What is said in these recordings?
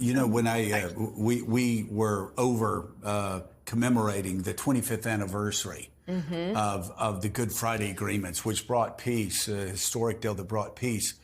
You know, when we were over commemorating the 25th anniversary of the Good Friday agreements, which brought peace, a historic deal that brought peace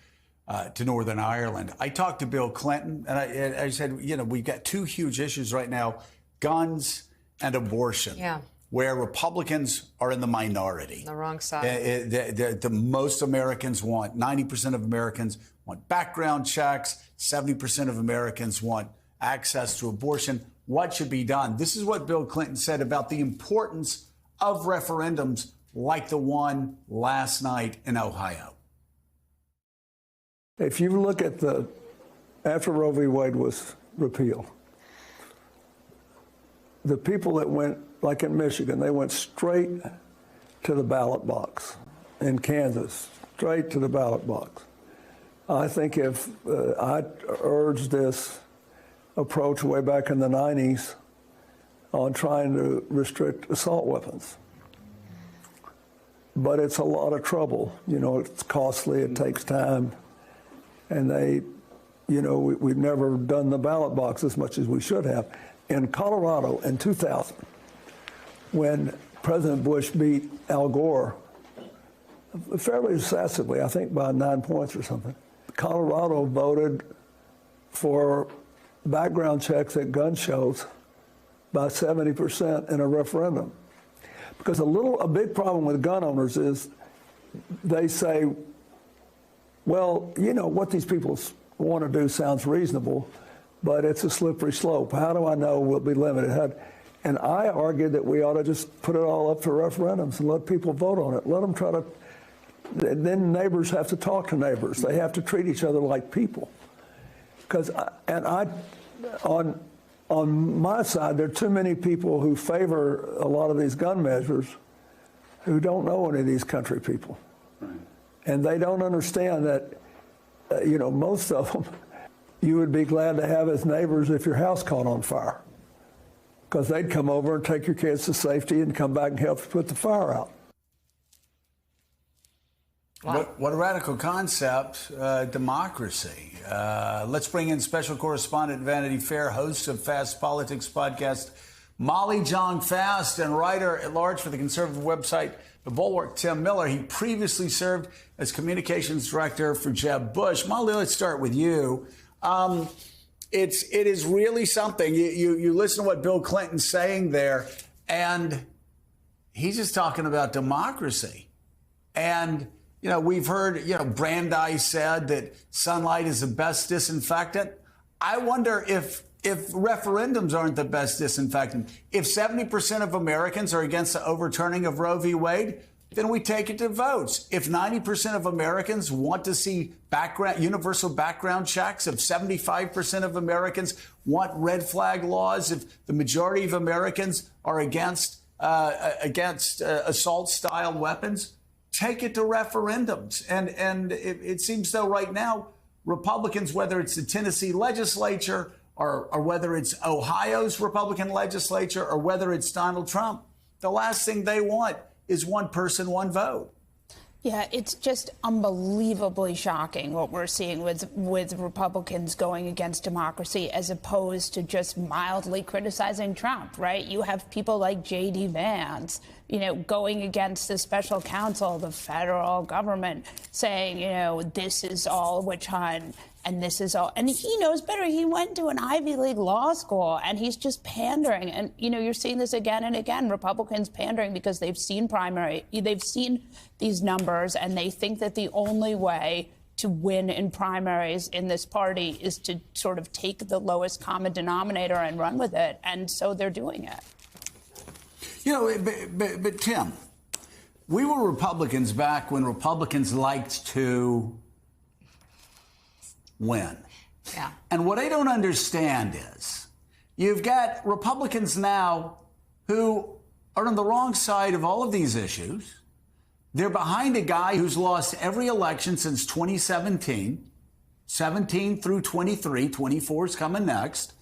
to Northern Ireland. I talked to Bill Clinton, and I said, you know, we've got two huge issues right now: guns and abortion. Yeah. Where Republicans are in the minority. The wrong side. The most Americans want, 90% of Americans want background checks, 70% of Americans want access to abortion. What should be done? This is what Bill Clinton said about the importance of referendums like the one last night in Ohio. If you look at after Roe v. Wade was repealed, the people that went, like in Michigan, they went straight to the ballot box. In Kansas, straight to the ballot box. I think if I urged this approach way back in the 90s on trying to restrict assault weapons. But it's a lot of trouble. You know, it's costly, it takes time. And we've never done the ballot box as much as we should have. In Colorado in 2000, when President Bush beat Al Gore fairly decisively, I think by 9 points or something, Colorado voted for background checks at gun shows by 70% in a referendum. Because a big problem with gun owners is they say, well, you know, what these people want to do sounds reasonable, but it's a slippery slope. How do I know we'll be limited? And I argued that we ought to just put it all up for referendums and let people vote on it. Let them try to, then neighbors have to talk to neighbors. They have to treat each other like people. On my side, there are too many people who favor a lot of these gun measures who don't know any of these country people. Right. And they don't understand that, most of them, you would be glad to have as neighbors if your house caught on fire, because they'd come over and take your kids to safety and come back and help you put the fire out. Wow. What a radical concept, democracy. Let's bring in special correspondent Vanity Fair, host of Fast Politics podcast, Molly Jong-Fast, and writer at large for the conservative website The Bulwark, Tim Miller. He previously served as communications director for Jeb Bush. Molly, let's start with you. It is really something. You listen to what Bill Clinton's saying there, and he's just talking about democracy. And, we've heard, Brandeis said that sunlight is the best disinfectant. I wonder if referendums aren't the best disinfectant. If 70% of Americans are against the overturning of Roe v. Wade, then we take it to votes. If 90% of Americans want to see universal background checks, if 75% of Americans want red flag laws, if the majority of Americans are against assault-style weapons, take it to referendums. And it seems though right now, Republicans, whether it's the Tennessee legislature or whether it's Ohio's Republican legislature or whether it's Donald Trump, the last thing they want is one person, one vote. Yeah, it's just unbelievably shocking what we're seeing with Republicans going against democracy as opposed to just mildly criticizing Trump, right? You have people like J.D. Vance, going against the special counsel, the federal government, saying, this is all a witch hunt and this is all. And he knows better. He went to an Ivy League law school and he's just pandering. And, you're seeing this again and again, Republicans pandering because they've seen they've seen these numbers and they think that the only way to win in primaries in this party is to sort of take the lowest common denominator and run with it. And so they're doing it. But Tim, we were Republicans back when Republicans liked to win. Yeah. And what I don't understand is you've got Republicans now who are on the wrong side of all of these issues. They're behind a guy who's lost every election since 2017, 17 through 23, 24 is coming next.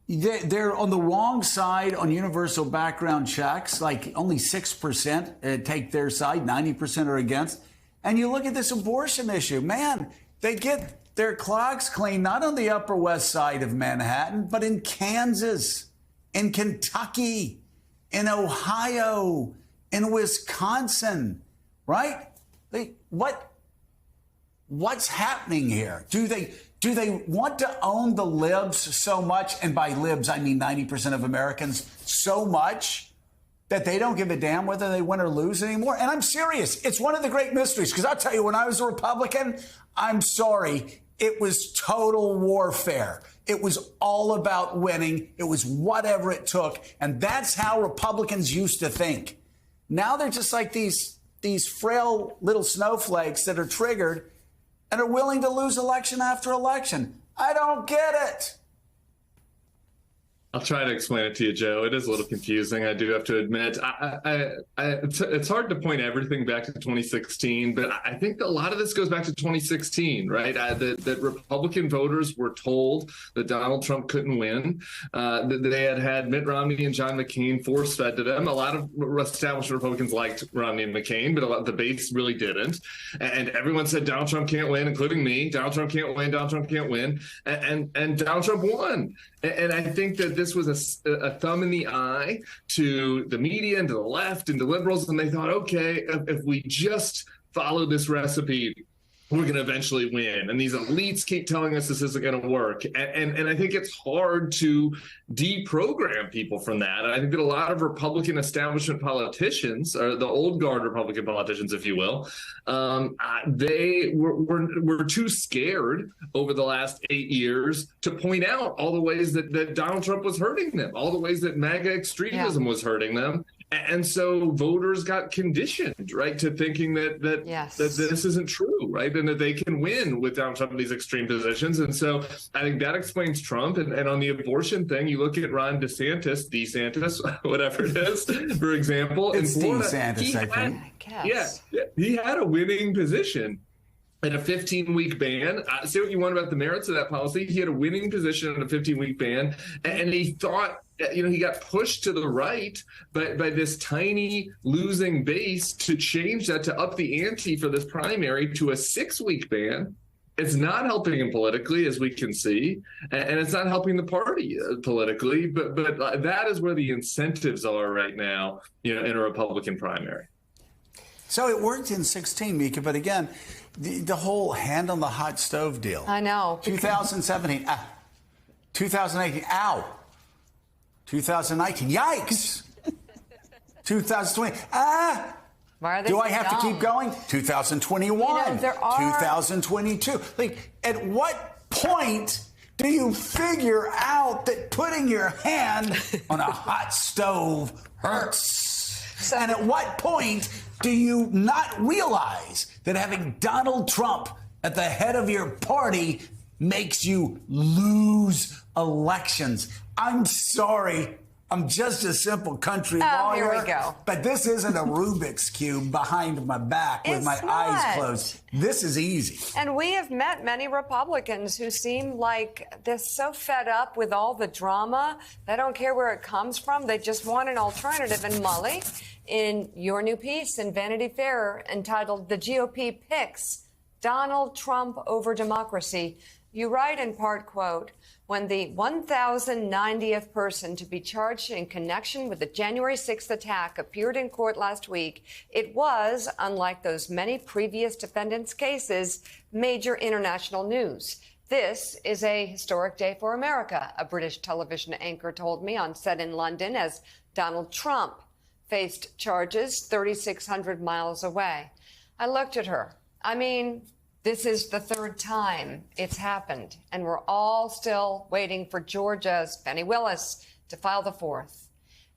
They're on the wrong side on universal background checks, like only 6% take their side, 90% are against. And you look at this abortion issue, man, they get their clocks clean, not on the Upper West Side of Manhattan, but in Kansas, in Kentucky, in Ohio, in Wisconsin, right? What's happening here? Do they want to own the libs so much? And by libs, I mean 90% of Americans so much that they don't give a damn whether they win or lose anymore. And I'm serious. It's one of the great mysteries. Because I'll tell you, when I was a Republican, I'm sorry, it was total warfare. It was all about winning. It was whatever it took. And that's how Republicans used to think. Now they're just like these frail little snowflakes that are triggered and are willing to lose election after election. I don't get it. I'll try to explain it to you, Joe. It is a little confusing, I do have to admit. It's hard to point everything back to 2016, but I think that a lot of this goes back to 2016, right? That Republican voters were told that Donald Trump couldn't win, that they had Mitt Romney and John McCain force-fed to them. A lot of established Republicans liked Romney and McCain, but the base really didn't. And everyone said Donald Trump can't win, including me. Donald Trump can't win. Donald Trump can't win. And Donald Trump won. And I think that this was a thumb in the eye to the media and to the left and to liberals. And they thought, okay, if we just follow this recipe, we're going to eventually win. And these elites keep telling us this isn't going to work. And I think it's hard to deprogram people from that. And I think that a lot of Republican establishment politicians, or the old guard Republican politicians, if you will, they were too scared over the last 8 years to point out all the ways that Donald Trump was hurting them, all the ways that MAGA extremism was hurting them. And so voters got conditioned, right, to thinking that this isn't true, right, and that they can win with Donald Trump in these extreme positions. And so I think that explains Trump. And on the abortion thing, you look at Ron DeSantis, whatever it is, for example. It's in Florida, DeSantis, I think. Yeah, he had a winning position. And a 15-week ban. Say what you want about the merits of that policy. He had a winning position on a 15-week ban, and he thought, he got pushed to the right by this tiny losing base to change that, to up the ante for this primary to a 6-week ban. It's not helping him politically, as we can see, and it's not helping the party politically. But that is where the incentives are right now, in a Republican primary. So it worked in 16, Mika, but again, the whole hand on the hot stove deal. I know. 2017, 2018, 2019, yikes. 2020, do I have to keep going? 2021, 2022. At what point do you figure out that putting your hand on a hot stove hurts? And at what point do you not realize that having Donald Trump at the head of your party makes you lose elections? I'm sorry. I'm just a simple country lawyer. Here we go. But this isn't a Rubik's Cube behind my back with my eyes closed. This is easy. And we have met many Republicans who seem like they're so fed up with all the drama. They don't care where it comes from. They just want an alternative. And Molly, in your new piece in Vanity Fair entitled "The GOP Picks Donald Trump Over Democracy," you write in part, quote, "When the 1,090th person to be charged in connection with the January 6th attack appeared in court last week, it was, unlike those many previous defendants' cases, major international news. This is a historic day for America," a British television anchor told me on set in London as Donald Trump faced charges 3,600 miles away. I looked at her. I mean, this is the third time it's happened, and we're all still waiting for Georgia's Fani Willis to file the fourth.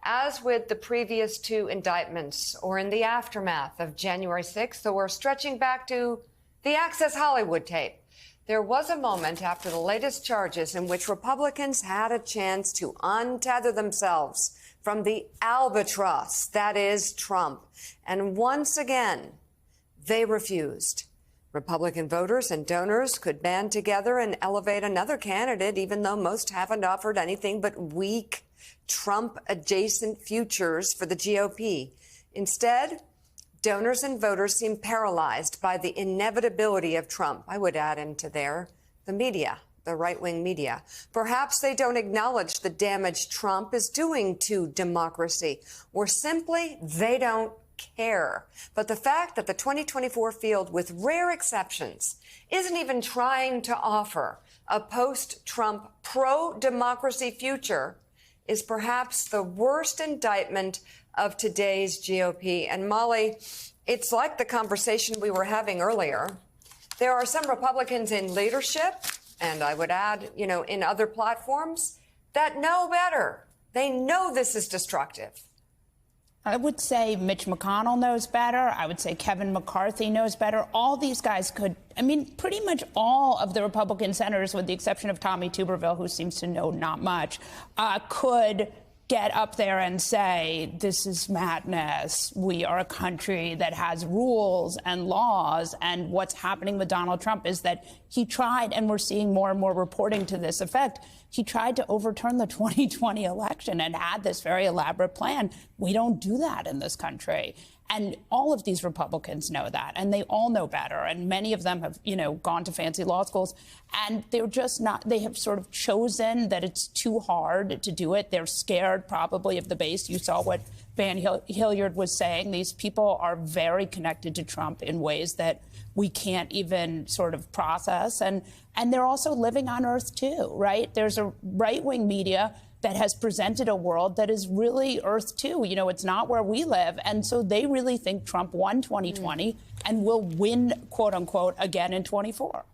As with the previous two indictments, or in the aftermath of January 6th, or stretching back to the Access Hollywood tape, there was a moment after the latest charges in which Republicans had a chance to untether themselves from the albatross that is Trump. And once again, they refused. Republican voters and donors could band together and elevate another candidate, even though most haven't offered anything but weak Trump-adjacent futures for the GOP. Instead, donors and voters seem paralyzed by the inevitability of Trump. I would add into there the media, the right-wing media. Perhaps they don't acknowledge the damage Trump is doing to democracy, or simply they don't care. But the fact that the 2024 field, with rare exceptions, isn't even trying to offer a post-Trump pro-democracy future is perhaps the worst indictment of today's GOP. And Molly, it's like the conversation we were having earlier. There are some Republicans in leadership, and I would add, in other platforms, that know better. They know this is destructive. I would say Mitch McConnell knows better. I would say Kevin McCarthy knows better. All these guys could, pretty much all of the Republican senators, with the exception of Tommy Tuberville, who seems to know not much, could get up there and say, this is madness. We are a country that has rules and laws. And what's happening with Donald Trump is that he tried, and we're seeing more and more reporting to this effect, he tried to overturn the 2020 election and had this very elaborate plan. We don't do that in this country. And all of these Republicans know that, and they all know better. And many of them have, gone to fancy law schools, and they're just not, they have sort of chosen that it's too hard to do it. They're scared probably of the base. You saw what Van Hilliard was saying. These people are very connected to Trump in ways that we can't even sort of process. And they're also living on Earth too, right? There's a right-wing media that has presented a world that is really Earth 2. It's not where we live. And so they really think Trump won 2020 and will win, quote unquote, again in 24.